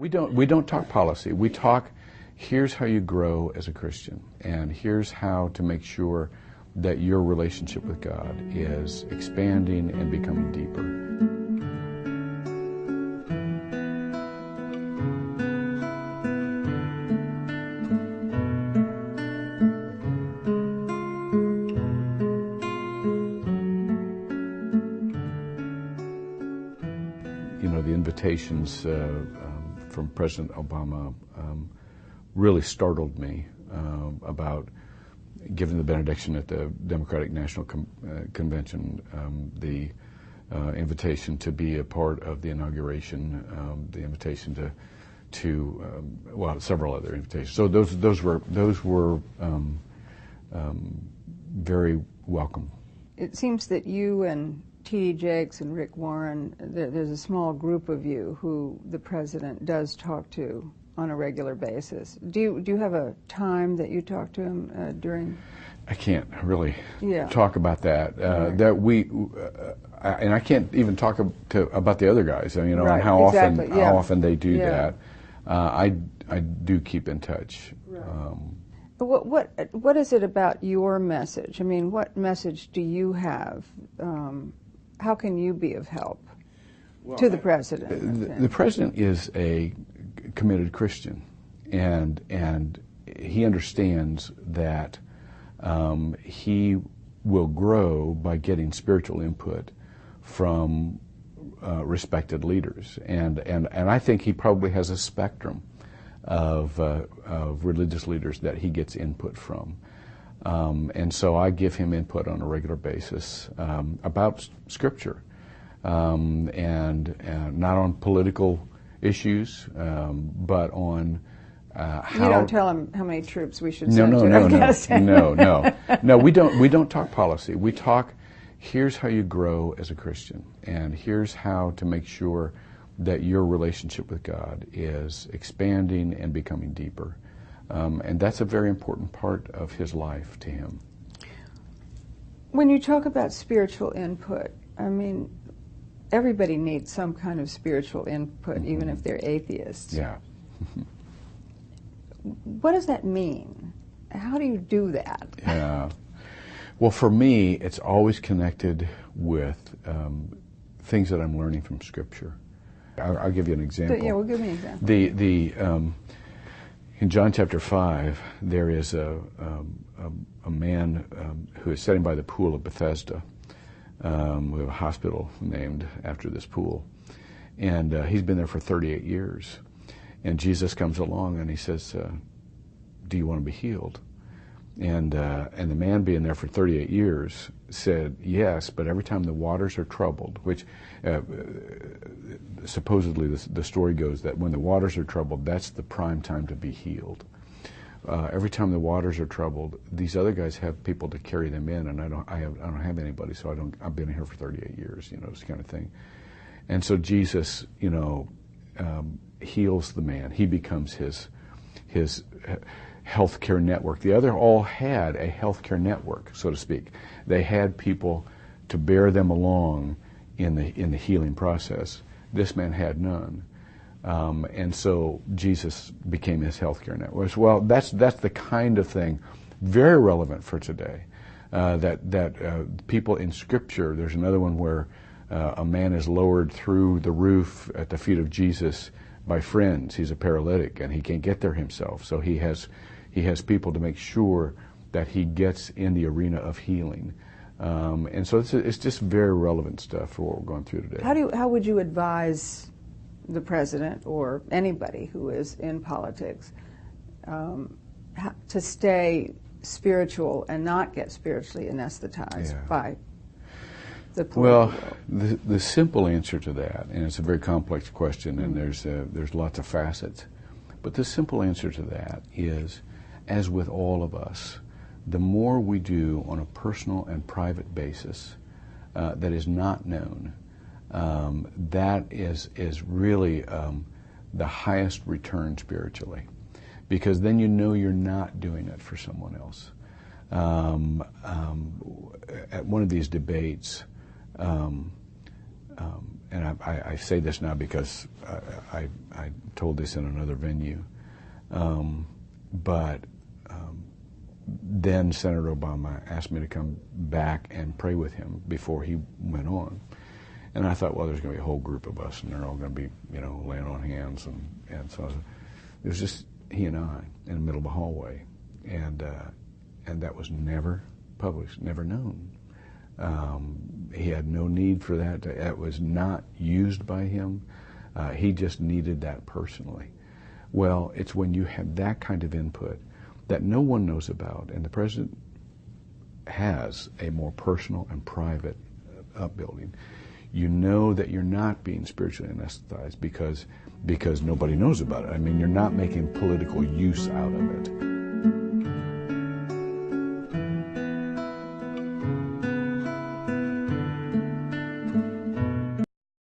We don't talk policy. We talk, here's how you grow as a Christian, and here's how to make sure that your relationship with God is expanding and becoming deeper. You know, the invitations from President Obama really startled me about giving the benediction at the Democratic National Convention, the invitation to be a part of the inauguration, the invitation to several other invitations. So those were very welcome. It seems that you and T.D. Jakes and Rick Warren, there's a small group of you who the president does talk to on a regular basis. Do you have a time that you talk to him during? I can't really talk about that. Right. And I can't even talk about the other guys. I mean, right. And how exactly. how often they do that. I do keep in touch. Right. What is it about your message? I mean, what message do you have? How can you be of help to the president? The president is a committed Christian, and he understands that he will grow by getting spiritual input from respected leaders, and I think he probably has a spectrum of religious leaders that he gets input from. And so I give him input on a regular basis about Scripture, and not on political issues, but on how. You don't tell him how many troops we should send to Afghanistan. No. We don't talk policy. We talk, here's how you grow as a Christian, and here's how to make sure that your relationship with God is expanding and becoming deeper. And that's a very important part of his life to him. When you talk about spiritual input, I mean, everybody needs some kind of spiritual input, even if they're atheists. Yeah. What does that mean? How do you do that? Yeah. Well, for me, it's always connected with things that I'm learning from Scripture. I'll give you an example. Yeah, well, give me an example. In John chapter 5, there is a man who is sitting by the pool of Bethesda. We have a hospital named after this pool. And he's been there for 38 years. And Jesus comes along and he says, do you want to be healed? And the man being there for 38 years said, yes, but every time the waters are troubled, which supposedly the story goes that when the waters are troubled, that's the prime time to be healed. Every time the waters are troubled, these other guys have people to carry them in, and I don't have anybody, so I've been here for 38 years, this kind of thing. And so Jesus, heals the man. He becomes his healthcare network. The other all had a healthcare network, so to speak. They had people to bear them along in the healing process. This man had none. And so Jesus became his healthcare network. Well, that's the kind of thing very relevant for today. That people in Scripture, there's another one where a man is lowered through the roof at the feet of Jesus by friends. He's a paralytic and he can't get there himself. So he has people to make sure that he gets in the arena of healing. And so it's just very relevant stuff for what we're going through today. How would you advise the president or anybody who is in politics to stay spiritual and not get spiritually anesthetized by the political world? The simple answer to that, and it's a very complex question, and there's lots of facets, but the simple answer to that is, as with all of us, the more we do on a personal and private basis that is not known, that is really the highest return spiritually, because then you know you're not doing it for someone else. At one of these debates, and I say this now because I told this in another venue, but then Senator Obama asked me to come back and pray with him before he went on. And I thought, well, there's going to be a whole group of us, and they're all going to be, laying on hands. And so it was just he and I in the middle of a hallway. And that was never published, never known. He had no need for that. It was not used by him. He just needed that personally. Well, it's when you have that kind of input that no one knows about, and the president has a more personal and private upbuilding. You know that you're not being spiritually anesthetized because nobody knows about it. I mean, you're not making political use out of it.